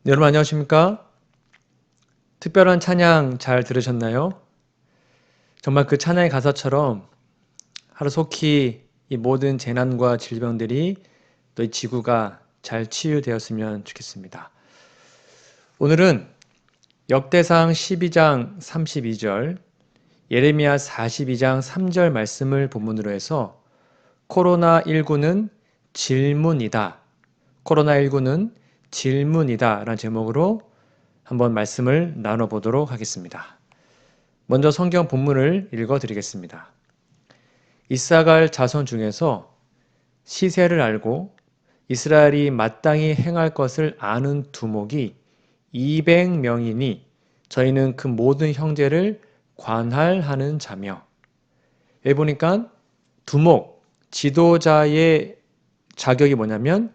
네, 여러분 안녕하십니까? 특별한 찬양 잘 들으셨나요? 정말 그 찬양의 가사처럼 하루속히 이 모든 재난과 질병들이 또 이 지구가 잘 치유되었으면 좋겠습니다. 오늘은 역대상 12장 32절, 예레미야 42장 3절 말씀을 본문으로 해서 코로나19는 질문이다. 코로나19는 질문이다 라는 제목으로 한번 말씀을 나눠보도록 하겠습니다. 먼저 성경 본문을 읽어드리겠습니다. 이사갈 자손 중에서 시세를 알고 이스라엘이 마땅히 행할 것을 아는 두목이 200명이니 저희는 그 모든 형제를 관할하는 자며. 여기 보니까 두목, 지도자의 자격이 뭐냐면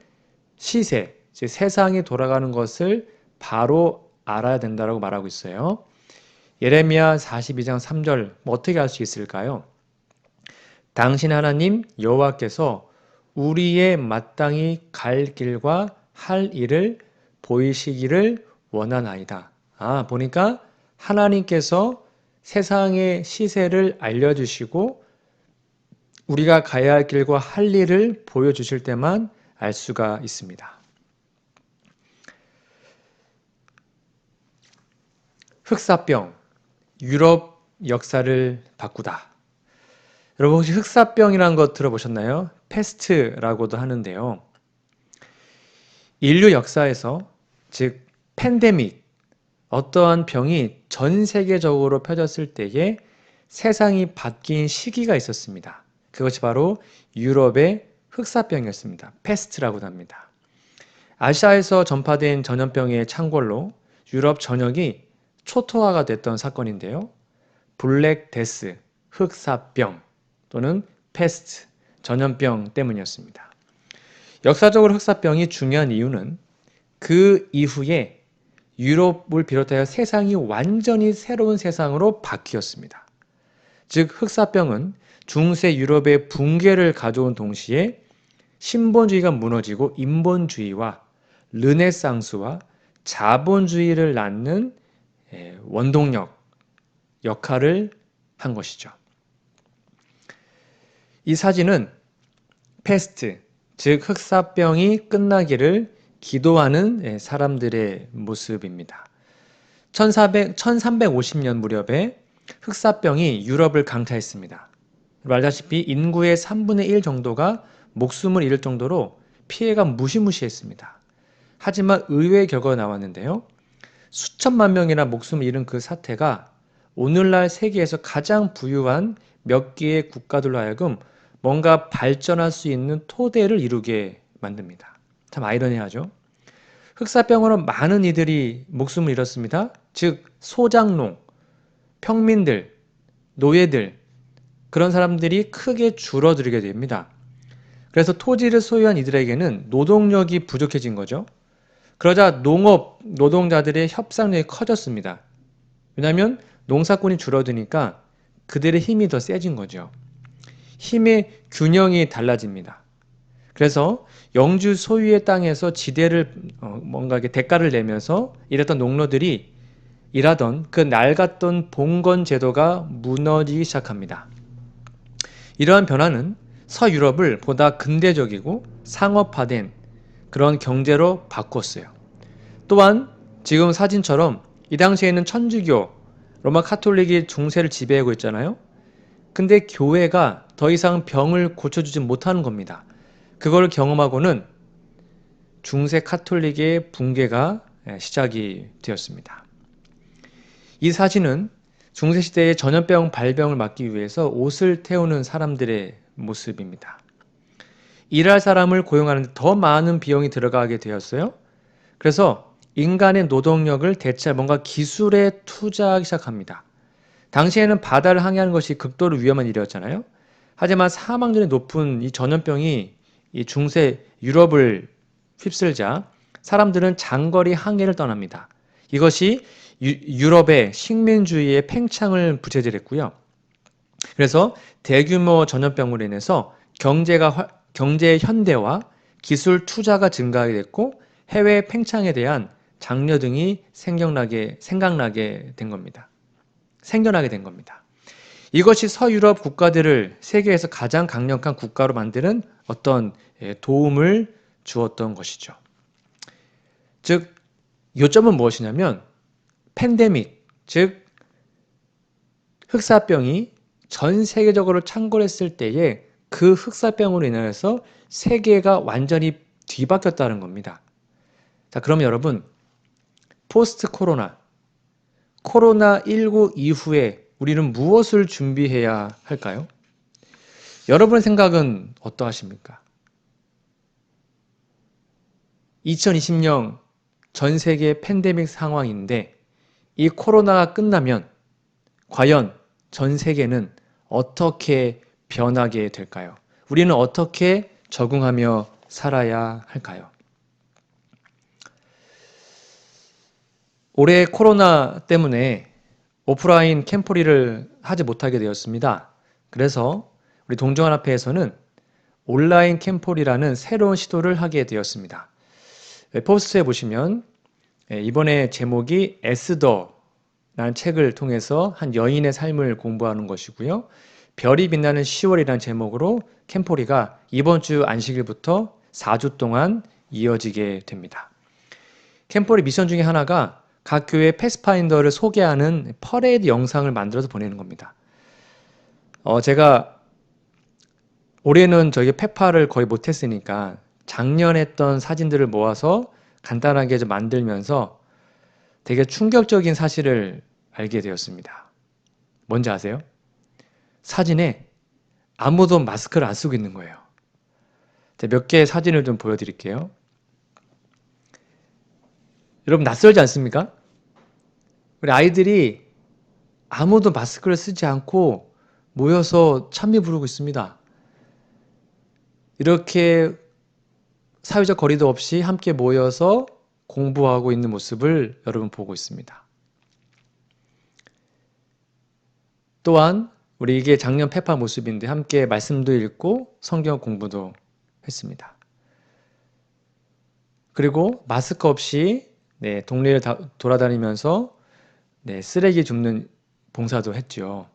시세, 즉 세상이 돌아가는 것을 바로 알아야 된다고 말하고 있어요. 예레미야 42장 3절 어떻게 알 수 있을까요? 당신 하나님 여호와께서 우리의 마땅히 갈 길과 할 일을 보이시기를 원하나이다. 보니까 하나님께서 세상의 시세를 알려주시고 우리가 가야 할 길과 할 일을 보여주실 때만 알 수가 있습니다. 흑사병, 유럽 역사를 바꾸다. 여러분 혹시 흑사병이라는 거 들어보셨나요? 패스트라고도 하는데요. 인류 역사에서 즉 팬데믹, 어떠한 병이 전 세계적으로 펴졌을 때에 세상이 바뀐 시기가 있었습니다. 그것이 바로 유럽의 흑사병이었습니다. 패스트라고도 합니다. 아시아에서 전파된 전염병의 창궐로 유럽 전역이 초토화가 됐던 사건인데요. 블랙 데스, 흑사병 또는 패스트, 전염병 때문이었습니다. 역사적으로 흑사병이 중요한 이유는 그 이후에 유럽을 비롯하여 세상이 완전히 새로운 세상으로 바뀌었습니다. 즉 흑사병은 중세 유럽의 붕괴를 가져온 동시에 신본주의가 무너지고 인본주의와 르네상스와 자본주의를 낳는 원동력 역할을 한 것이죠. 이 사진은 패스트, 즉 흑사병이 끝나기를 기도하는 사람들의 모습입니다. 1350년 무렵에 흑사병이 유럽을 강타했습니다. 알다시피 인구의 3분의 1 정도가 목숨을 잃을 정도로 피해가 무시무시했습니다. 하지만 의외의 결과가 나왔는데요. 수천만 명이나 목숨을 잃은 그 사태가 오늘날 세계에서 가장 부유한 몇 개의 국가들로 하여금 뭔가 발전할 수 있는 토대를 이루게 만듭니다. 참 아이러니하죠. 흑사병으로 많은 이들이 목숨을 잃었습니다. 즉 소장농, 평민들, 노예들 그런 사람들이 크게 줄어들게 됩니다. 그래서 토지를 소유한 이들에게는 노동력이 부족해진 거죠. 그러자 농업 노동자들의 협상력이 커졌습니다. 왜냐하면 농사꾼이 줄어드니까 그들의 힘이 더 세진 거죠. 힘의 균형이 달라집니다. 그래서 영주 소유의 땅에서 지대를 뭔가 대가를 내면서 일했던 농노들이 일하던 그 낡았던 봉건 제도가 무너지기 시작합니다. 이러한 변화는 서유럽을 보다 근대적이고 상업화된 그런 경제로 바꿨어요. 또한 지금 사진처럼 이 당시에는 천주교, 로마 카톨릭이 중세를 지배하고 있잖아요. 근데 교회가 더 이상 병을 고쳐주지 못하는 겁니다. 그걸 경험하고는 중세 카톨릭의 붕괴가 시작이 되었습니다. 이 사진은 중세시대의 전염병 발병을 막기 위해서 옷을 태우는 사람들의 모습입니다. 일할 사람을 고용하는 데 더 많은 비용이 들어가게 되었어요. 그래서 인간의 노동력을 대체할 뭔가 기술에 투자하기 시작합니다. 당시에는 바다를 항해하는 것이 극도로 위험한 일이었잖아요. 하지만 사망률이 높은 이 전염병이 이 중세 유럽을 휩쓸자 사람들은 장거리 항해를 떠납니다. 이것이 유럽의 식민주의의 팽창을 부채질했고요. 그래서 대규모 전염병으로 인해서 경제의 현대화, 기술 투자가 증가하게 됐고 해외 팽창에 대한 장려 등이 생겨나게 된 겁니다. 이것이 서유럽 국가들을 세계에서 가장 강력한 국가로 만드는 어떤 도움을 주었던 것이죠. 즉, 요점은 무엇이냐면 팬데믹, 즉 흑사병이 전 세계적으로 창궐했을 때에 그 흑사병으로 인해서 세계가 완전히 뒤바뀌었다는 겁니다. 자, 그러면 여러분, 포스트 코로나19 이후에 우리는 무엇을 준비해야 할까요? 여러분의 생각은 어떠하십니까? 2020년 전 세계 팬데믹 상황인데 이 코로나가 끝나면 과연 전 세계는 어떻게 변하게 될까요? 우리는 어떻게 적응하며 살아야 할까요? 올해 코로나 때문에 오프라인 캠프리를 하지 못하게 되었습니다. 그래서 우리 동정연합회에서는 온라인 캠프리라는 새로운 시도를 하게 되었습니다. 포스트에 보시면 이번에 제목이 에스더라는 책을 통해서 한 여인의 삶을 공부하는 것이고요. 별이 빛나는 10월이라는 제목으로 캠프리가 이번 주 안식일부터 4주 동안 이어지게 됩니다. 캠프리 미션 중에 하나가 각 교회 패스파인더를 소개하는 퍼레이드 영상을 만들어서 보내는 겁니다. 제가 올해는 저희 페파를 거의 못했으니까 작년 했던 사진들을 모아서 간단하게 좀 만들면서 되게 충격적인 사실을 알게 되었습니다. 뭔지 아세요? 사진에 아무도 마스크를 안 쓰고 있는 거예요. 몇 개의 사진을 좀 보여드릴게요. 여러분 낯설지 않습니까? 우리 아이들이 아무도 마스크를 쓰지 않고 모여서 찬미 부르고 있습니다. 이렇게 사회적 거리도 없이 함께 모여서 공부하고 있는 모습을 여러분 보고 있습니다. 또한 우리 이게 작년 페파 모습인데 함께 말씀도 읽고 성경 공부도 했습니다. 그리고 마스크 없이 동네를 돌아다니면서 쓰레기 줍는 봉사도 했죠.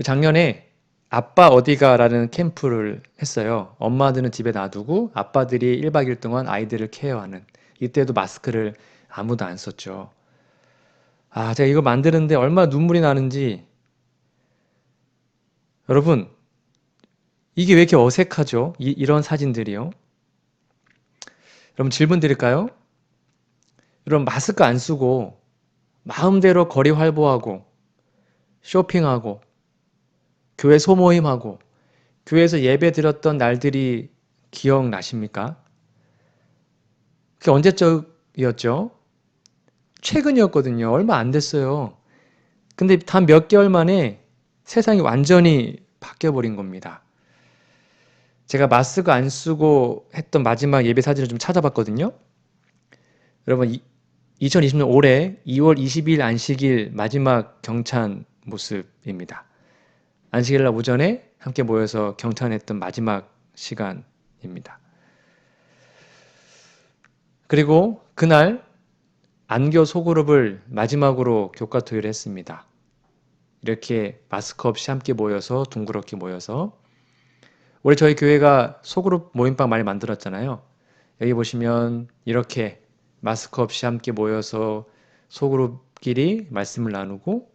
작년에 아빠 어디가 라는 캠프를 했어요. 엄마들은 집에 놔두고 아빠들이 1박 2일 동안 아이들을 케어하는. 이때도 마스크를 아무도 안 썼죠. 제가 이거 만드는데 얼마나 눈물이 나는지. 여러분, 이게 왜 이렇게 어색하죠? 이런 사진들이요. 여러분 질문 드릴까요? 여러분 마스크 안 쓰고 마음대로 거리 활보하고 쇼핑하고 교회 소모임하고 교회에서 예배 드렸던 날들이 기억나십니까? 그게 언제적이었죠? 최근이었거든요. 얼마 안 됐어요. 근데 단 몇 개월 만에 세상이 완전히 바뀌어버린 겁니다. 제가 마스크 안 쓰고 했던 마지막 예배 사진을 좀 찾아봤거든요. 여러분 2020년 올해 2월 22일 안식일 마지막 경찬 모습입니다. 안식일 날 오전에 함께 모여서 경탄했던 마지막 시간입니다. 그리고 그날 안교 소그룹을 마지막으로 교과 토요일 했습니다. 이렇게 마스크 없이 함께 모여서 둥그렇게 모여서 올해 저희 교회가 소그룹 모임방 많이 만들었잖아요. 여기 보시면 이렇게 마스크 없이 함께 모여서 소그룹끼리 말씀을 나누고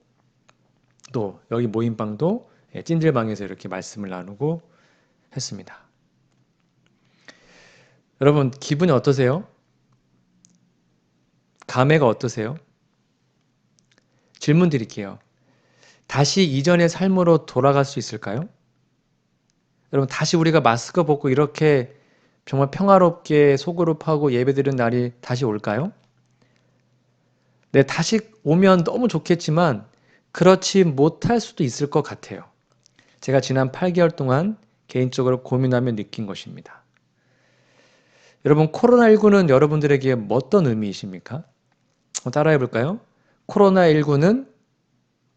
또 여기 모임방도 찜질방에서 이렇게 말씀을 나누고 했습니다. 여러분 기분이 어떠세요? 감회가 어떠세요? 질문 드릴게요. 다시 이전의 삶으로 돌아갈 수 있을까요? 여러분 다시 우리가 마스크 벗고 이렇게 정말 평화롭게 소그룹하고 예배드리는 날이 다시 올까요? 네, 다시 오면 너무 좋겠지만 그렇지 못할 수도 있을 것 같아요. 제가 지난 8개월 동안 개인적으로 고민하며 느낀 것입니다. 여러분 코로나19는 여러분들에게 어떤 의미이십니까? 따라해 볼까요? 코로나19는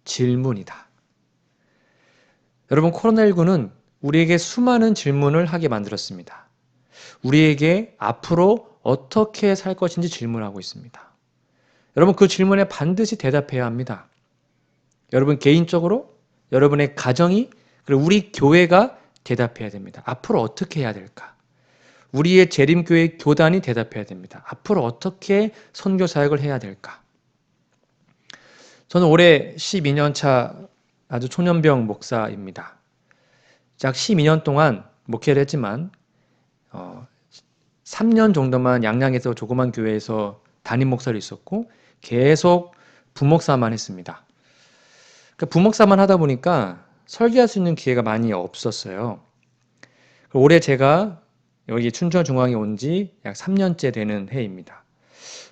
질문이다. 여러분 코로나19는 우리에게 수많은 질문을 하게 만들었습니다. 우리에게 앞으로 어떻게 살 것인지 질문하고 있습니다. 여러분 그 질문에 반드시 대답해야 합니다. 여러분 개인적으로, 여러분의 가정이, 그리고 우리 교회가 대답해야 됩니다. 앞으로 어떻게 해야 될까? 우리의 재림교회 교단이 대답해야 됩니다. 앞으로 어떻게 선교 사역을 해야 될까? 저는 올해 12년 차 아주 초년병 목사입니다. 약 12년 동안 목회를 했지만 3년 정도만 양양에서 조그만 교회에서 담임 목사로 있었고 계속 부목사만 했습니다. 부목사만 하다 보니까 설교할 수 있는 기회가 많이 없었어요. 올해 제가 여기 춘천중앙에 온 지 약 3년째 되는 해입니다.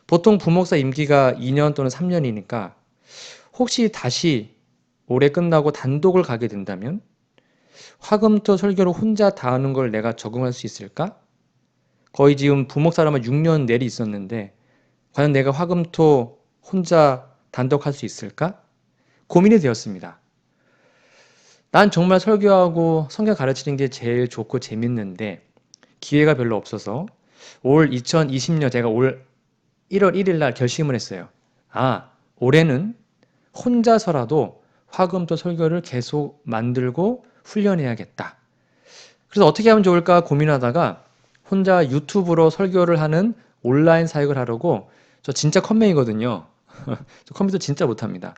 보통 부목사 임기가 2년 또는 3년이니까 혹시 다시 올해 끝나고 단독을 가게 된다면 화금토 설교를 혼자 다 하는 걸 내가 적응할 수 있을까? 거의 지금 부목사라면 6년 내리 있었는데 과연 내가 화금토 혼자 단독할 수 있을까? 고민이 되었습니다. 난 정말 설교하고 성경 가르치는 게 제일 좋고 재밌는데 기회가 별로 없어서 올 2020년 제가 올 1월 1일 날 결심을 했어요. 올해는 혼자서라도 화금토 설교를 계속 만들고 훈련해야겠다. 그래서 어떻게 하면 좋을까 고민하다가 혼자 유튜브로 설교를 하는 온라인 사역을 하려고, 저 진짜 컴맹이거든요. 저 컴퓨터 진짜 못합니다.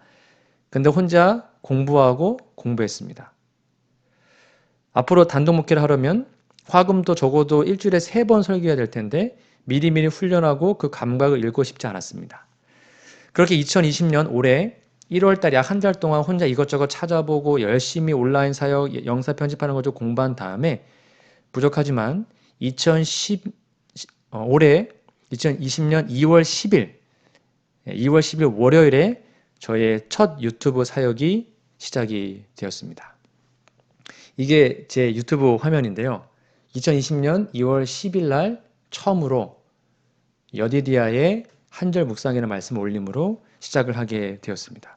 근데 혼자 공부하고 공부했습니다. 앞으로 단독 목회를 하려면 화금도 적어도 일주일에 3번 설교해야 될 텐데 미리미리 훈련하고 그 감각을 잃고 싶지 않았습니다. 그렇게 2020년 올해 1월 달 약 한 달 동안 혼자 이것저것 찾아보고 열심히 온라인 사역, 영상 편집하는 걸 좀 공부한 다음에 부족하지만 올해 2020년 2월 10일 월요일에 저의 첫 유튜브 사역이 시작이 되었습니다. 이게 제 유튜브 화면인데요. 2020년 2월 10일 날 처음으로 여디디아의 한절 묵상이라는 말씀을 올림으로 시작을 하게 되었습니다.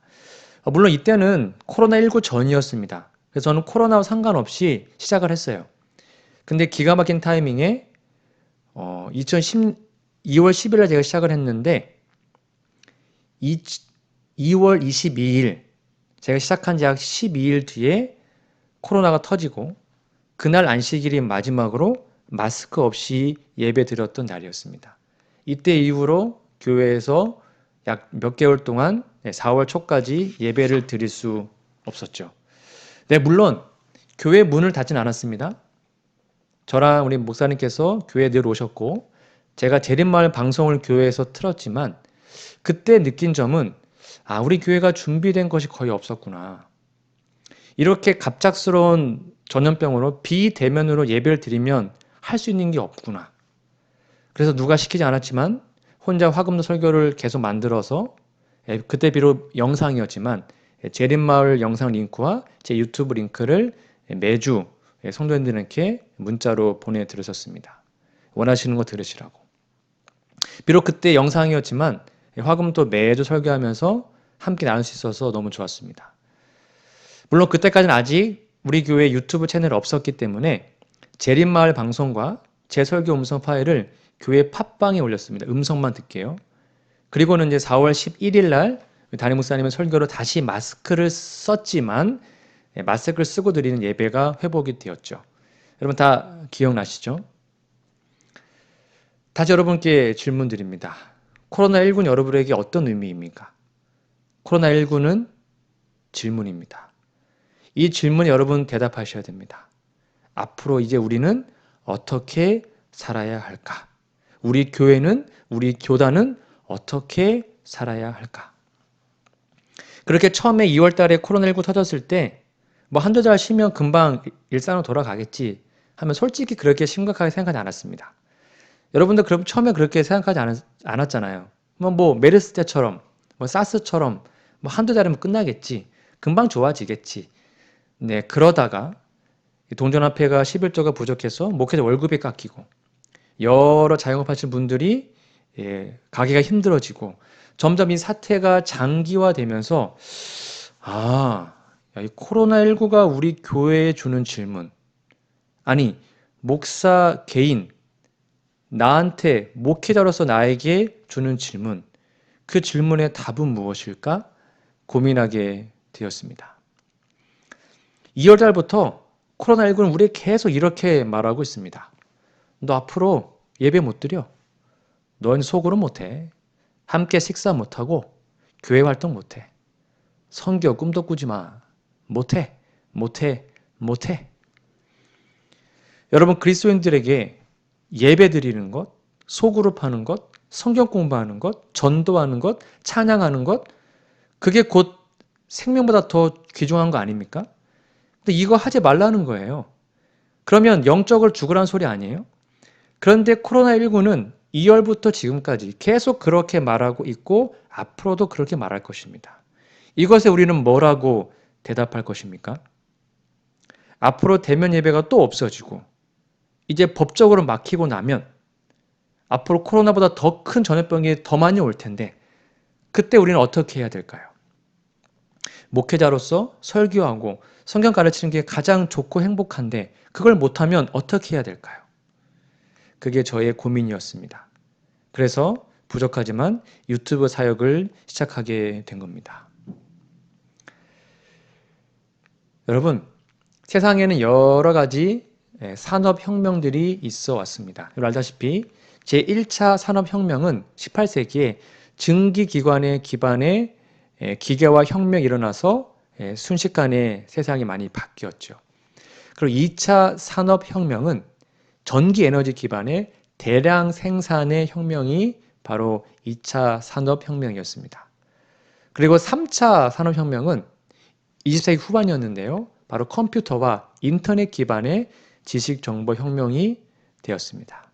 물론 이때는 코로나19 전이었습니다. 그래서 저는 코로나와 상관없이 시작을 했어요. 근데 기가 막힌 타이밍에 2월 10일 날 제가 시작을 했는데 2월 22일 제가 시작한 지 약 12일 뒤에 코로나가 터지고 그날 안식일이 마지막으로 마스크 없이 예배 드렸던 날이었습니다. 이때 이후로 교회에서 약 몇 개월 동안 4월 초까지 예배를 드릴 수 없었죠. 네, 물론 교회 문을 닫진 않았습니다. 저랑 우리 목사님께서 교회에 늘 오셨고 제가 재림마을 방송을 교회에서 틀었지만 그때 느낀 점은 우리 교회가 준비된 것이 거의 없었구나. 이렇게 갑작스러운 전염병으로 비대면으로 예배를 드리면 할 수 있는 게 없구나. 그래서 누가 시키지 않았지만 혼자 화금도 설교를 계속 만들어서 그때 비록 영상이었지만 재림마을 영상 링크와 제 유튜브 링크를 매주 성도님들에게 문자로 보내드렸었습니다. 원하시는 거 들으시라고. 비록 그때 영상이었지만 화금도 매주 설교하면서 함께 나눌 수 있어서 너무 좋았습니다. 물론 그때까지는 아직 우리 교회 유튜브 채널이 없었기 때문에 재림마을 방송과 제 설교 음성 파일을 교회 팟빵에 올렸습니다. 음성만 듣게요. 그리고는 이제 4월 11일 날 담임 목사님의 설교로 다시 마스크를 썼지만 마스크를 쓰고 드리는 예배가 회복이 되었죠. 여러분 다 기억나시죠? 다시 여러분께 질문 드립니다. 코로나19는 여러분에게 어떤 의미입니까? 코로나19는 질문입니다. 이 질문에 여러분 대답하셔야 됩니다. 앞으로 이제 우리는 어떻게 살아야 할까? 우리 교회는, 우리 교단은 어떻게 살아야 할까? 그렇게 처음에 2월 달에 코로나19 터졌을 때 뭐 한두 달 쉬면 금방 일상으로 돌아가겠지 하면 솔직히 그렇게 심각하게 생각하지 않았습니다. 여러분들 그럼 처음에 그렇게 생각하지 않았잖아요. 뭐 메르스 때처럼, 뭐 사스처럼 뭐 한두 달이면 끝나겠지. 금방 좋아지겠지. 네, 그러다가 동전화폐가 11조가 부족해서 목회자 월급이 깎이고 여러 자영업하시는 분들이 가게가 힘들어지고 점점 이 사태가 장기화되면서 이 코로나19가 우리 교회에 주는 질문, 아니 목사 개인, 나한테, 목회자로서 나에게 주는 질문, 그 질문의 답은 무엇일까 고민하게 되었습니다. 2월 달부터 코로나19는 우리에게 계속 이렇게 말하고 있습니다. 너 앞으로 예배 못 드려. 넌 속으로 못해. 함께 식사 못하고 교회 활동 못해. 선교 꿈도 꾸지 마. 못해. 못해. 못해. 여러분, 그리스도인들에게 예배 드리는 것, 소그룹 하는 것, 성경 공부하는 것, 전도하는 것, 찬양하는 것, 그게 곧 생명보다 더 귀중한 거 아닙니까? 근데 이거 하지 말라는 거예요. 그러면 영적으로 죽으라는 소리 아니에요? 그런데 코로나19는 2월부터 지금까지 계속 그렇게 말하고 있고 앞으로도 그렇게 말할 것입니다. 이것에 우리는 뭐라고 대답할 것입니까? 앞으로 대면 예배가 또 없어지고 이제 법적으로 막히고 나면 앞으로 코로나보다 더 큰 전염병이 더 많이 올 텐데 그때 우리는 어떻게 해야 될까요? 목회자로서 설교하고 성경 가르치는 게 가장 좋고 행복한데 그걸 못하면 어떻게 해야 될까요? 그게 저의 고민이었습니다. 그래서 부족하지만 유튜브 사역을 시작하게 된 겁니다. 여러분, 세상에는 여러 가지 산업혁명들이 있어 왔습니다. 여러분 알다시피 제1차 산업혁명은 18세기에 증기기관의 기반에 기계화 혁명이 일어나서 순식간에 세상이 많이 바뀌었죠. 그리고 2차 산업혁명은 전기에너지 기반의 대량 생산의 혁명이 바로 2차 산업혁명이었습니다. 그리고 3차 산업혁명은 20세기 후반이었는데요. 바로 컴퓨터와 인터넷 기반의 지식정보혁명이 되었습니다.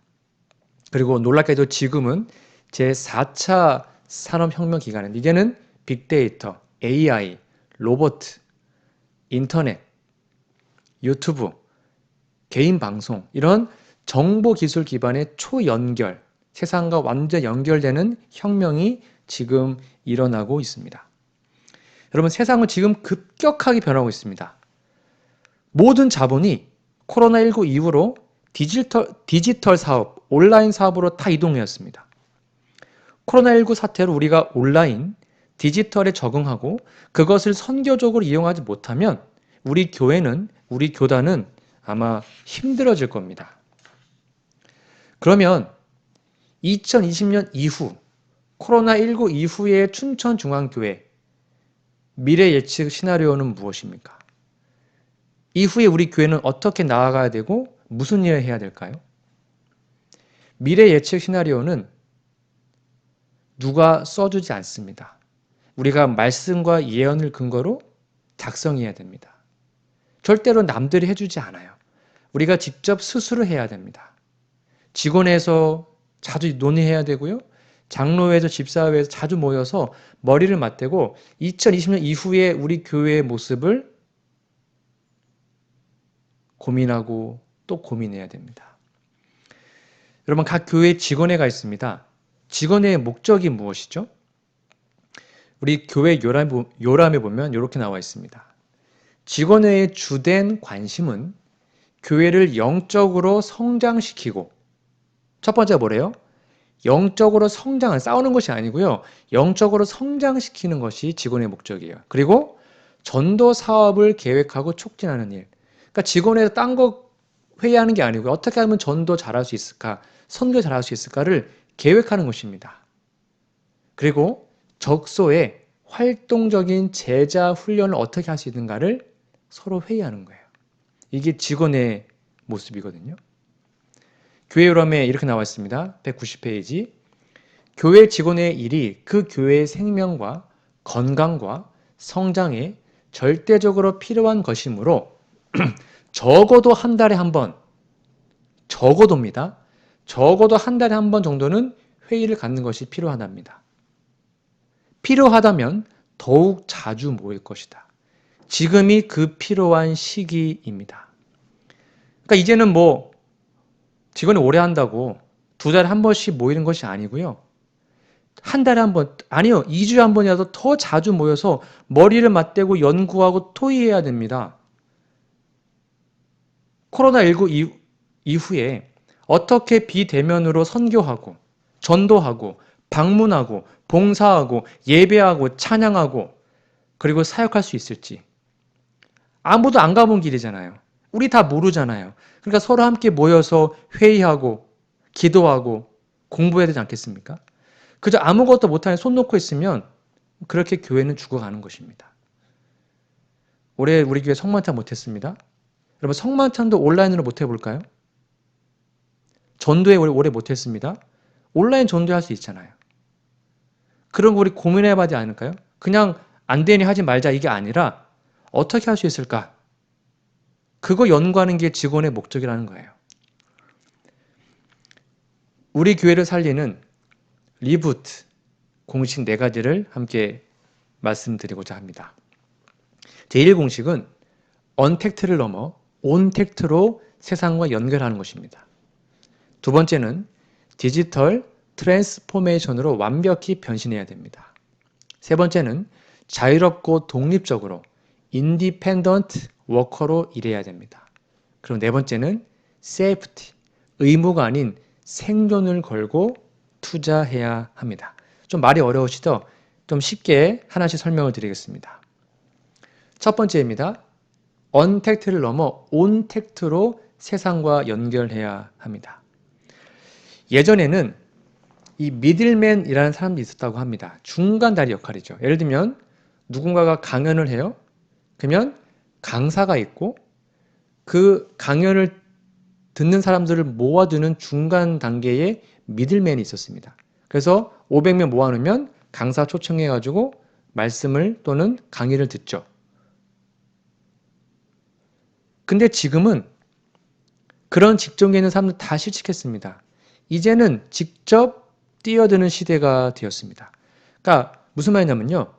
그리고 놀랍게도 지금은 제4차 산업혁명 기간인데 이제는 빅데이터, AI, 로봇, 인터넷, 유튜브, 개인 방송 이런 정보기술 기반의 초연결, 세상과 완전 연결되는 혁명이 지금 일어나고 있습니다. 여러분 세상은 지금 급격하게 변하고 있습니다. 모든 자본이 코로나19 이후로 디지털 사업, 온라인 사업으로 다 이동했습니다. 코로나19 사태로 우리가 온라인, 디지털에 적응하고 그것을 선교적으로 이용하지 못하면 우리 교회는, 우리 교단은 아마 힘들어질 겁니다. 그러면 2020년 이후, 코로나19 이후의 춘천중앙교회 미래 예측 시나리오는 무엇입니까? 이후에 우리 교회는 어떻게 나아가야 되고 무슨 일을 해야 될까요? 미래 예측 시나리오는 누가 써주지 않습니다. 우리가 말씀과 예언을 근거로 작성해야 됩니다. 절대로 남들이 해주지 않아요. 우리가 직접 스스로 해야 됩니다. 직원회에서 자주 논의해야 되고요. 장로회에서 집사회에서 자주 모여서 머리를 맞대고 2020년 이후에 우리 교회의 모습을 고민하고 또 고민해야 됩니다. 여러분 각 교회 직원회가 있습니다. 직원회의 목적이 무엇이죠? 우리 교회 요람에 보면 이렇게 나와 있습니다. 직원회의 주된 관심은 교회를 영적으로 성장시키고 첫 번째가 뭐래요? 영적으로 싸우는 것이 아니고요. 영적으로 성장시키는 것이 직원의 목적이에요. 그리고 전도 사업을 계획하고 촉진하는 일. 그러니까 직원에서 딴 거 회의하는 게 아니고 어떻게 하면 전도 잘할 수 있을까, 선교 잘할 수 있을까를 계획하는 것입니다. 그리고 적소에 활동적인 제자 훈련을 어떻게 할 수 있는가를 서로 회의하는 거예요. 이게 직원의 모습이거든요. 교회 요람에 이렇게 나와 있습니다. 190페이지. 교회 직원의 일이 그 교회의 생명과 건강과 성장에 절대적으로 필요한 것이므로 적어도 한 달에 한 번, 적어도입니다. 적어도 한 달에 한 번 정도는 회의를 갖는 것이 필요하답니다. 필요하다면 더욱 자주 모일 것이다. 지금이 그 필요한 시기입니다. 그러니까 이제는 직원이 오래 한다고 두 달에 한 번씩 모이는 것이 아니고요. 한 달에 한 번, 아니요, 2주에 한 번이라도 더 자주 모여서 머리를 맞대고 연구하고 토의해야 됩니다. 코로나19 이후에 어떻게 비대면으로 선교하고 전도하고 방문하고 봉사하고 예배하고 찬양하고 그리고 사역할 수 있을지 아무도 안 가본 길이잖아요. 우리 다 모르잖아요. 그러니까 서로 함께 모여서 회의하고 기도하고 공부해야 되지 않겠습니까? 그저 아무것도 못하는 손 놓고 있으면 그렇게 교회는 죽어가는 것입니다. 올해 우리 교회 성만찬 못했습니다. 여러분 성만찬도 온라인으로 못해볼까요? 전도회 올해 못했습니다. 온라인 전도할 수 있잖아요. 그런 거 우리 고민해봐야 되지 않을까요? 그냥 안 되니 하지 말자 이게 아니라 어떻게 할 수 있을까? 그거 연구하는 게 직원의 목적이라는 거예요. 우리 교회를 살리는 리부트 공식 4가지를 함께 말씀드리고자 합니다. 제1공식은 언택트를 넘어 온택트로 세상과 연결하는 것입니다. 두 번째는 디지털 트랜스포메이션으로 완벽히 변신해야 됩니다. 세 번째는 자유롭고 독립적으로 인디펜던트 워커로 일해야 됩니다. 그리고 네 번째는 세이프티, 의무가 아닌 생존을 걸고 투자해야 합니다. 좀 말이 어려우시죠? 좀 쉽게 하나씩 설명을 드리겠습니다. 첫 번째입니다. 언택트를 넘어 온택트로 세상과 연결해야 합니다. 예전에는 이 미들맨이라는 사람도 있었다고 합니다. 중간다리 역할이죠. 예를 들면 누군가가 강연을 해요. 그러면 강사가 있고 그 강연을 듣는 사람들을 모아두는 중간 단계의 미들맨이 있었습니다. 그래서 500명 모아놓으면 강사 초청해가지고 말씀을 또는 강의를 듣죠. 근데 지금은 그런 직종에 있는 사람들 다 실직했습니다. 이제는 직접 뛰어드는 시대가 되었습니다. 그러니까 무슨 말이냐면요.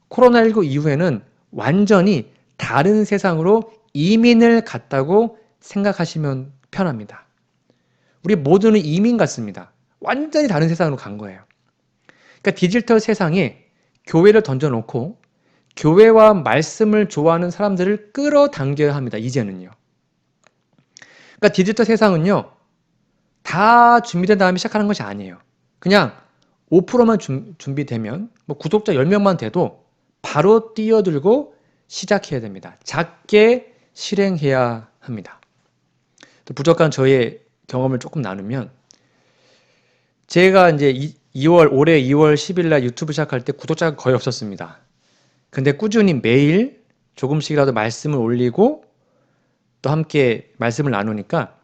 코로나19 이후에는 완전히 다른 세상으로 이민을 갔다고 생각하시면 편합니다. 우리 모두는 이민 같습니다. 완전히 다른 세상으로 간 거예요. 그러니까 디지털 세상에 교회를 던져놓고 교회와 말씀을 좋아하는 사람들을 끌어당겨야 합니다. 이제는요. 그러니까 디지털 세상은요. 다 준비된 다음에 시작하는 것이 아니에요. 그냥 5%만 준비되면 뭐 구독자 10명만 돼도 바로 뛰어들고 시작해야 됩니다. 작게 실행해야 합니다. 또 부족한 저의 경험을 조금 나누면 제가 이제 올해 2월 10일 날 유튜브 시작할 때 구독자가 거의 없었습니다. 근데 꾸준히 매일 조금씩이라도 말씀을 올리고 또 함께 말씀을 나누니까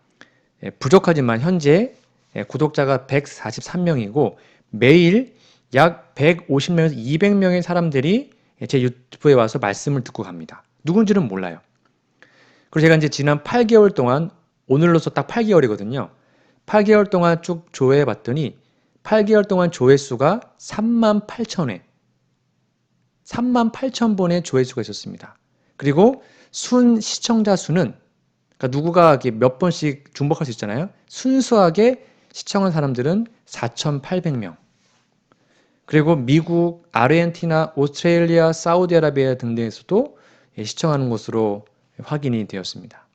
부족하지만 현재 구독자가 143명이고 매일 약 150명에서 200명의 사람들이 제 유튜브에 와서 말씀을 듣고 갑니다. 누군지는 몰라요. 그리고 제가 이제 지난 8개월 동안 오늘로서 딱 8개월이거든요. 8개월 동안 쭉 조회해 봤더니 8개월 동안 조회수가 38,000회 38,000번의 조회수가 있었습니다. 그리고 순 시청자 수는 그러니까 누구가 몇 번씩 중복할 수 있잖아요. 순수하게 시청한 사람들은 4,800명. 그리고 미국, 아르헨티나, 오스트레일리아, 사우디아라비아 등등에서도 시청하는 것으로 확인이 되었습니다.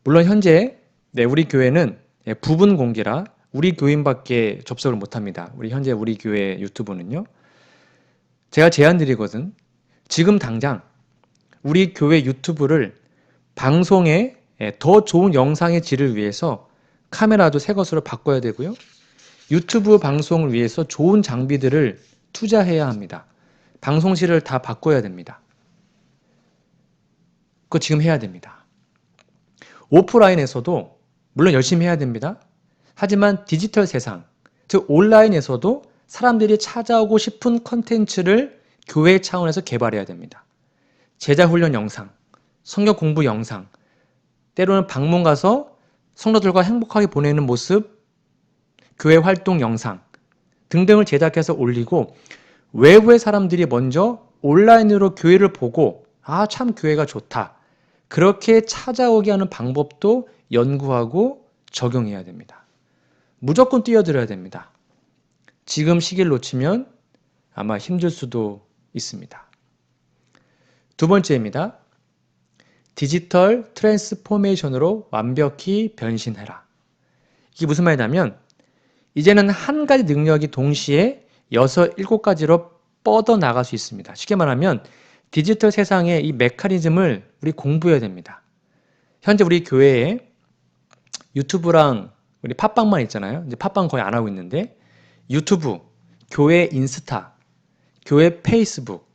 물론 현재 우리 교회는 부분 공개라 우리 교인밖에 접속을 못합니다. 현재 우리 교회 유튜브는요. 제가 제안드리거든. 지금 당장 우리 교회 유튜브를 방송에 더 좋은 영상의 질을 위해서 카메라도 새 것으로 바꿔야 되고요. 유튜브 방송을 위해서 좋은 장비들을 투자해야 합니다. 방송실을 다 바꿔야 됩니다. 그거 지금 해야 됩니다. 오프라인에서도 물론 열심히 해야 됩니다. 하지만 디지털 세상, 즉 온라인에서도 사람들이 찾아오고 싶은 컨텐츠를 교회 차원에서 개발해야 됩니다. 제자훈련 영상, 성경 공부 영상, 때로는 방문 가서 성도들과 행복하게 보내는 모습, 교회 활동 영상 등등을 제작해서 올리고 외부의 사람들이 먼저 온라인으로 교회를 보고 참 교회가 좋다. 그렇게 찾아오게 하는 방법도 연구하고 적용해야 됩니다. 무조건 뛰어들어야 됩니다. 지금 시기를 놓치면 아마 힘들 수도 있습니다. 두 번째입니다. 디지털 트랜스포메이션으로 완벽히 변신해라. 이게 무슨 말이냐면 이제는 한 가지 능력이 동시에 6, 7가지로 뻗어 나갈 수 있습니다. 쉽게 말하면 디지털 세상의 이 메커니즘을 우리 공부해야 됩니다. 현재 우리 교회에 유튜브랑 우리 팟빵만 있잖아요. 이제 팟빵 거의 안 하고 있는데 유튜브, 교회 인스타, 교회 페이스북,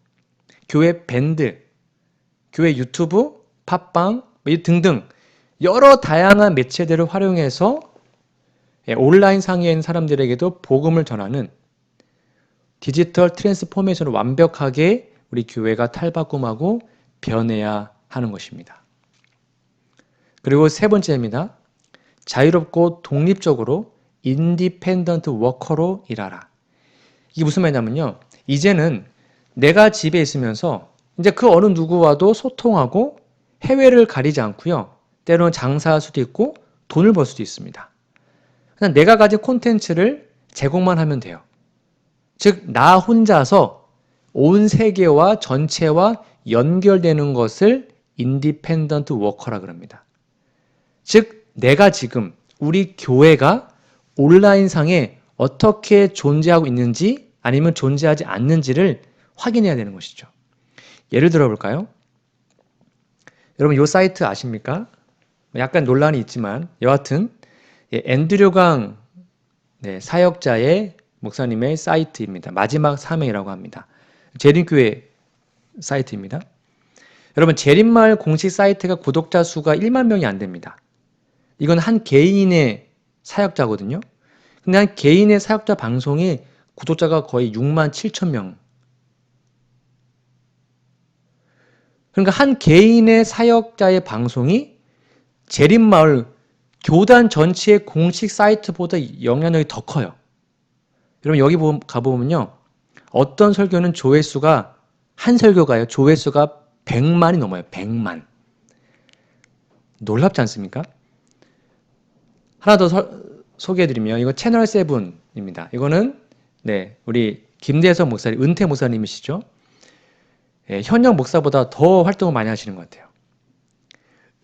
교회 밴드, 교회 유튜브, 팟빵 등등 여러 다양한 매체들을 활용해서 온라인 상에 있는 사람들에게도 복음을 전하는 디지털 트랜스포메이션을 완벽하게 우리 교회가 탈바꿈하고 변해야 하는 것입니다. 그리고 세 번째입니다. 자유롭고 독립적으로 인디펜던트 워커로 일하라. 이게 무슨 말이냐면요. 이제는 내가 집에 있으면서 이제 그 어느 누구와도 소통하고 해외를 가리지 않고요. 때로는 장사할 수도 있고 돈을 벌 수도 있습니다. 그냥 내가 가진 콘텐츠를 제공만 하면 돼요. 즉, 나 혼자서 온 세계와 전체와 연결되는 것을 인디펜던트 워커라 그럽니다. 즉, 내가 지금 우리 교회가 온라인상에 어떻게 존재하고 있는지 아니면 존재하지 않는지를 확인해야 되는 것이죠. 예를 들어 볼까요? 여러분 이 사이트 아십니까? 약간 논란이 있지만 여하튼 앤드류 강 사역자의 목사님의 사이트입니다. 마지막 사명이라고 합니다. 재림교회 사이트입니다. 여러분 재림마을 공식 사이트가 구독자 수가 1만 명이 안 됩니다. 이건 한 개인의 사역자거든요. 근데 한 개인의 사역자 방송이 구독자가 거의 6만 7천 명. 그러니까 한 개인의 사역자의 방송이 재림마을 교단 전체의 공식 사이트보다 영향력이 더 커요. 여러분 여기 가보면요. 어떤 설교는 조회수가 한 설교가요. 조회수가 100만이 넘어요. 100만. 놀랍지 않습니까? 하나 더 소개해드리면 이거 채널 7입니다. 이거는 우리 김대성 목사님, 은퇴 목사님이시죠. 현역 목사보다 더 활동을 많이 하시는 것 같아요.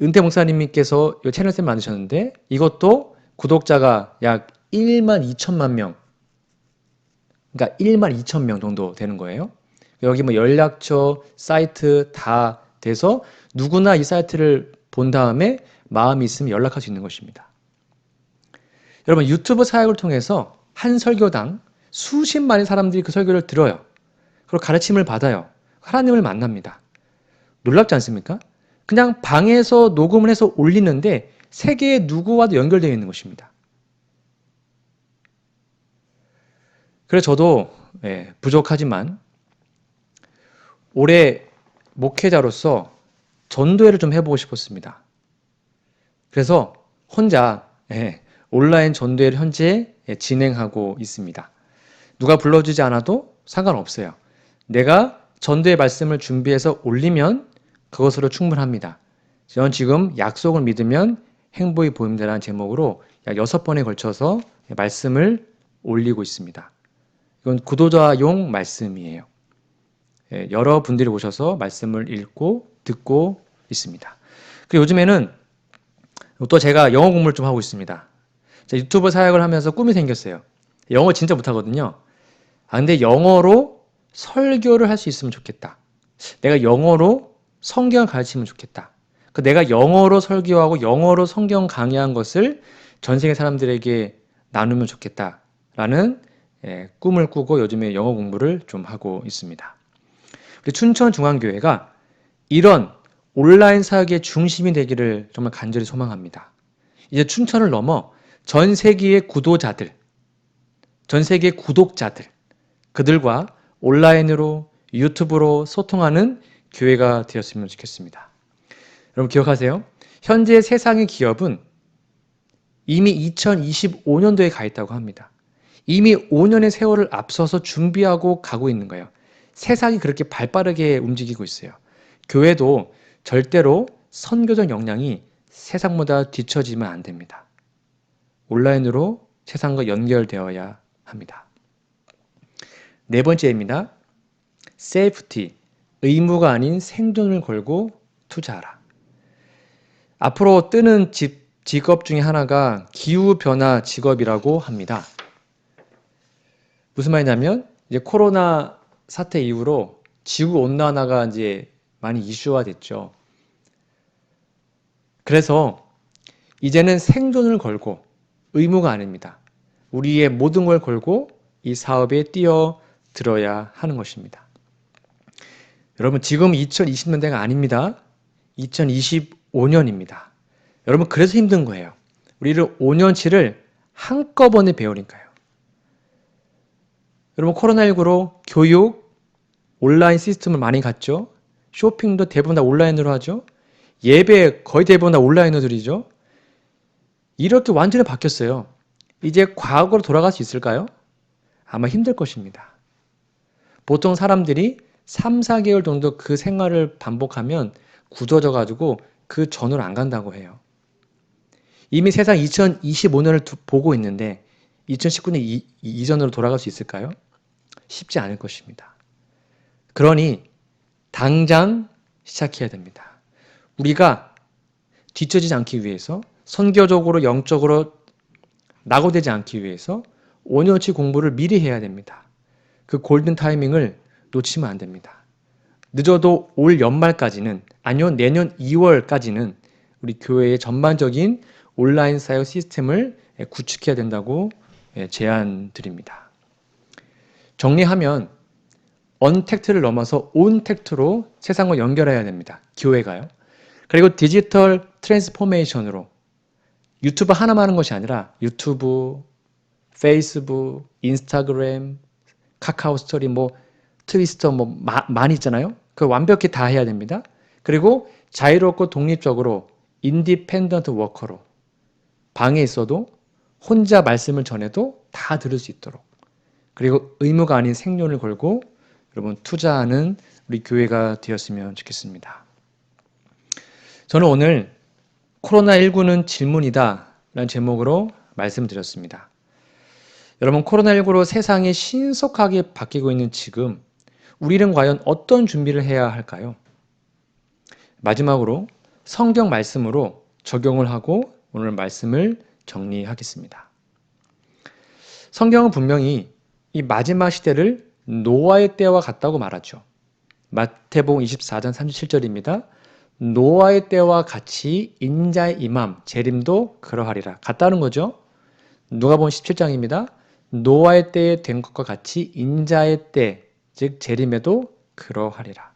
은퇴 목사님께서 이 채널 7 만드셨는데 이것도 구독자가 약 1만 2천만 명, 그러니까 1만 2천 명 정도 되는 거예요. 여기 뭐 연락처, 사이트 다 돼서 누구나 이 사이트를 본 다음에 마음이 있으면 연락할 수 있는 것입니다. 여러분 유튜브 사역을 통해서 한 설교당 수십만의 사람들이 그 설교를 들어요. 그리고 가르침을 받아요. 하나님을 만납니다. 놀랍지 않습니까? 그냥 방에서 녹음을 해서 올리는데 세계의 누구와도 연결되어 있는 것입니다. 그래서 저도 부족하지만 올해 목회자로서 전도회를 좀 해보고 싶었습니다. 그래서 혼자 온라인 전도회를 현재 진행하고 있습니다. 누가 불러주지 않아도 상관없어요. 내가 전도의 말씀을 준비해서 올리면 그것으로 충분합니다. 저는 지금 약속을 믿으면 행복이 보입니다라는 제목으로 약 6번에 걸쳐서 말씀을 올리고 있습니다. 이건 구독자용 말씀이에요. 여러분들이 오셔서 말씀을 읽고 듣고 있습니다. 그리고 요즘에는 또 제가 영어 공부를 좀 하고 있습니다. 유튜브 사역을 하면서 꿈이 생겼어요. 영어 진짜 못하거든요. 근데 영어로 설교를 할 수 있으면 좋겠다. 내가 영어로 성경을 가르치면 좋겠다. 내가 영어로 설교하고 영어로 성경 강의한 것을 전 세계 사람들에게 나누면 좋겠다라는 꿈을 꾸고 요즘에 영어 공부를 좀 하고 있습니다. 우리 춘천중앙교회가 이런 온라인 사역의 중심이 되기를 정말 간절히 소망합니다. 이제 춘천을 넘어 전 세계의 구도자들, 전 세계 구독자들, 그들과 온라인으로 유튜브로 소통하는 교회가 되었으면 좋겠습니다. 여러분 기억하세요? 현재 세상의 기업은 이미 2025년도에 가 있다고 합니다. 이미 5년의 세월을 앞서서 준비하고 가고 있는 거예요. 세상이 그렇게 발빠르게 움직이고 있어요. 교회도 절대로 선교적 역량이 세상보다 뒤처지면 안 됩니다. 온라인으로 세상과 연결되어야 합니다. 네 번째입니다. 세이프티, 의무가 아닌 생존을 걸고 투자하라. 앞으로 뜨는 직업 중에 하나가 기후변화 직업이라고 합니다. 무슨 말이냐면 이제 코로나 사태 이후로 지구 온난화가 이제 많이 이슈화 됐죠. 그래서 이제는 생존을 걸고 의무가 아닙니다. 우리의 모든 걸 걸고 이 사업에 뛰어들어야 하는 것입니다. 여러분 지금 2020년대가 아닙니다. 2025년입니다. 여러분 그래서 힘든 거예요. 우리를 5년치를 한꺼번에 배우니까요. 여러분 코로나19로 교육, 온라인 시스템을 많이 갔죠. 쇼핑도 대부분 다 온라인으로 하죠. 예배 거의 대부분 다 온라인으로 드리죠. 이렇게 완전히 바뀌었어요. 이제 과거로 돌아갈 수 있을까요? 아마 힘들 것입니다. 보통 사람들이 3, 4개월 정도 그 생활을 반복하면 굳어져 가지고 그 전으로 안 간다고 해요. 이미 세상 2025년을 보고 있는데 2019년 이전으로 돌아갈 수 있을까요? 쉽지 않을 것입니다. 그러니 당장 시작해야 됩니다. 우리가 뒤처지지 않기 위해서 선교적으로 영적으로 낙오되지 않기 위해서 5년치 공부를 미리 해야 됩니다. 그 골든 타이밍을 놓치면 안 됩니다. 늦어도 올 연말까지는 아니요 내년 2월까지는 우리 교회의 전반적인 온라인 사역 시스템을 구축해야 된다고 제안 드립니다. 정리하면 언택트를 넘어서 온택트로 세상과 연결해야 됩니다. 교회가요. 그리고 디지털 트랜스포메이션으로 유튜브 하나만 하는 것이 아니라 유튜브, 페이스북, 인스타그램, 카카오 스토리, 트위스터 많이 있잖아요. 그 완벽히 다 해야 됩니다. 그리고 자유롭고 독립적으로 인디펜던트 워커로 방에 있어도 혼자 말씀을 전해도 다 들을 수 있도록 그리고 의무가 아닌 생존을 걸고 여러분 투자하는 우리 교회가 되었으면 좋겠습니다. 저는 오늘 코로나19는 질문이다 라는 제목으로 말씀드렸습니다. 여러분 코로나19로 세상이 신속하게 바뀌고 있는 지금 우리는 과연 어떤 준비를 해야 할까요? 마지막으로 성경 말씀으로 적용을 하고 오늘 말씀을 정리하겠습니다. 성경은 분명히 이 마지막 시대를 노아의 때와 같다고 말하죠. 마태복음 24장 37절입니다. 노아의 때와 같이 인자의 임함, 재림도 그러하리라. 같다는 거죠. 누가복음 17장입니다. 노아의 때에 된 것과 같이 인자의 때, 즉 재림에도 그러하리라.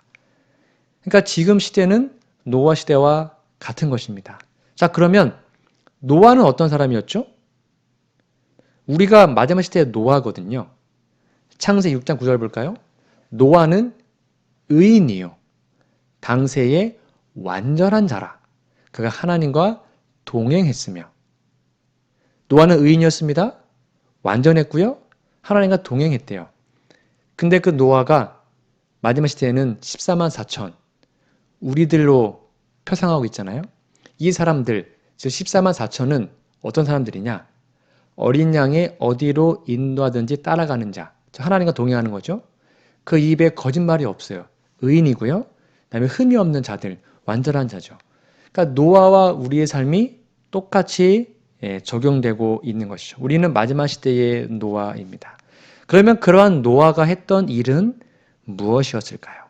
그러니까 지금 시대는 노아 시대와 같은 것입니다. 자, 그러면 노아는 어떤 사람이었죠? 우리가 마지막 시대의 노아거든요. 창세기 6장 9절 볼까요? 노아는 의인이요. 당세의 완전한 자라. 그가 하나님과 동행했으며. 노아는 의인이었습니다. 완전했고요. 하나님과 동행했대요. 근데 그 노아가 마지막 시대에는 14만 4천 우리들로 표상하고 있잖아요. 이 사람들, 즉 14만 4천은 어떤 사람들이냐? 어린 양의 어디로 인도하든지 따라가는 자. 하나님과 동행하는 거죠. 그 입에 거짓말이 없어요. 의인이고요. 그다음에 흠이 없는 자들, 완전한 자죠. 그러니까 노아와 우리의 삶이 똑같이 적용되고 있는 것이죠. 우리는 마지막 시대의 노아입니다. 그러면 그러한 노아가 했던 일은 무엇이었을까요?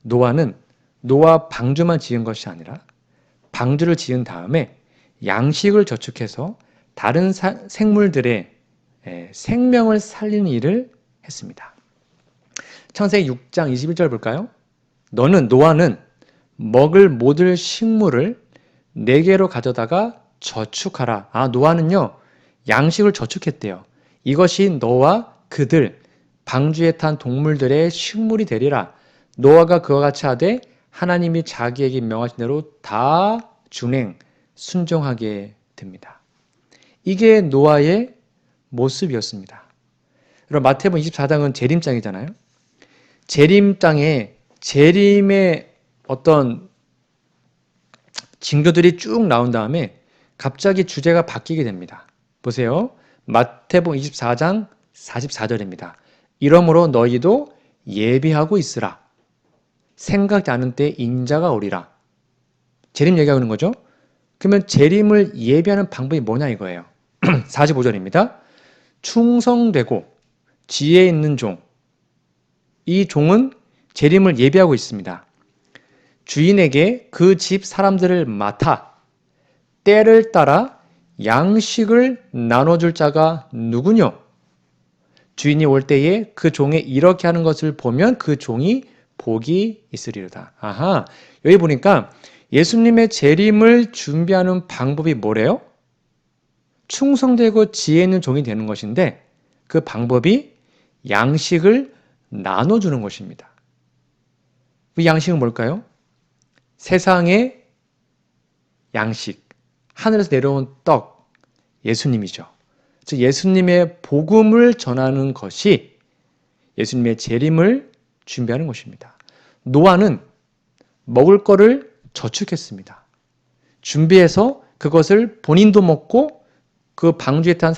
노아는 노아 방주만 지은 것이 아니라 방주를 지은 다음에 양식을 저축해서 다른 생물들의 생명을 살리는 일을 했습니다. 창세기 6장 21절 볼까요? 노아는 먹을 모든 식물을 네개로 가져다가 저축하라. 노아는요 양식을 저축했대요. 이것이 너와 그들 방주에 탄 동물들의 식물이 되리라. 노아가 그와 같이 하되 하나님이 자기에게 명하신 대로 다 준행 순종하게 됩니다. 이게 노아의 모습이었습니다. 그럼 마태복음 24장은 재림장이잖아요. 재림장에 재림의 어떤 징조들이 쭉 나온 다음에 갑자기 주제가 바뀌게 됩니다. 보세요. 마태복음 24장 44절입니다. 이러므로 너희도 예비하고 있으라. 생각지 않은 때 인자가 오리라. 재림 얘기하는 거죠. 그러면 재림을 예비하는 방법이 뭐냐 이거예요. 45절입니다. 충성되고 지혜 있는 종. 이 종은 재림을 예비하고 있습니다. 주인에게 그 집 사람들을 맡아 때를 따라 양식을 나눠줄 자가 누구뇨? 주인이 올 때에 그 종에 이렇게 하는 것을 보면 그 종이 복이 있으리로다. 아하, 여기 보니까 예수님의 재림을 준비하는 방법이 뭐래요? 충성되고 지혜 있는 종이 되는 것인데 그 방법이 양식을 나눠주는 것입니다. 그 양식은 뭘까요? 세상의 양식, 하늘에서 내려온 떡, 예수님이죠. 즉 예수님의 복음을 전하는 것이 예수님의 재림을 준비하는 것입니다. 노아는 먹을 거를 저축했습니다. 준비해서 그것을 본인도 먹고 그 방주에 탄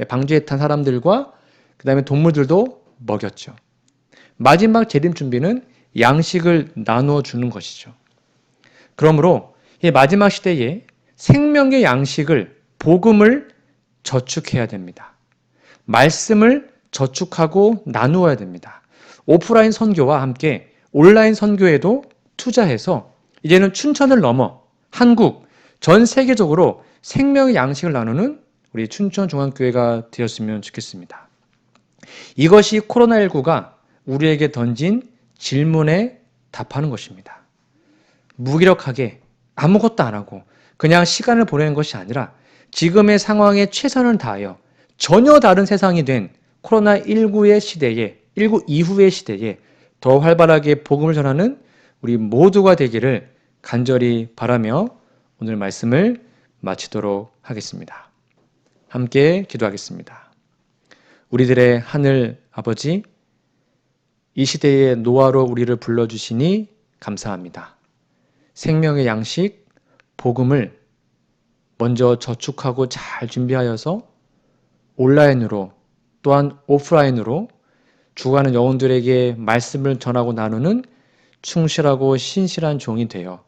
방주에 탄 사람들과 그 다음에 동물들도 먹였죠. 마지막 재림 준비는 양식을 나눠주는 것이죠. 그러므로 이 마지막 시대에 생명의 양식을, 복음을 저축해야 됩니다. 말씀을 저축하고 나누어야 됩니다. 오프라인 선교와 함께 온라인 선교에도 투자해서 이제는 춘천을 넘어 한국, 전 세계적으로 생명의 양식을 나누는 우리 춘천중앙교회가 되었으면 좋겠습니다. 이것이 코로나19가 우리에게 던진 질문에 답하는 것입니다. 무기력하게 아무것도 안 하고 그냥 시간을 보내는 것이 아니라 지금의 상황에 최선을 다하여 전혀 다른 세상이 된 코로나19의 시대에, 19 이후의 시대에 더 활발하게 복음을 전하는 우리 모두가 되기를 간절히 바라며 오늘 말씀을 마치도록 하겠습니다. 함께 기도하겠습니다. 우리들의 하늘 아버지, 이 시대의 노아로 우리를 불러주시니 감사합니다. 생명의 양식, 복음을 먼저 저축하고 잘 준비하여서 온라인으로 또한 오프라인으로 죽어가는 영혼들에게 말씀을 전하고 나누는 충실하고 신실한 종이 되어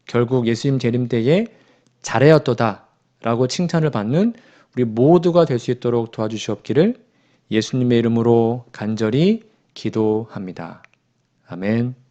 결국 예수님 재림 때에 잘하였도다 라고 칭찬을 받는 우리 모두가 될 수 있도록 도와주시옵기를 예수님의 이름으로 간절히 기도합니다. 아멘.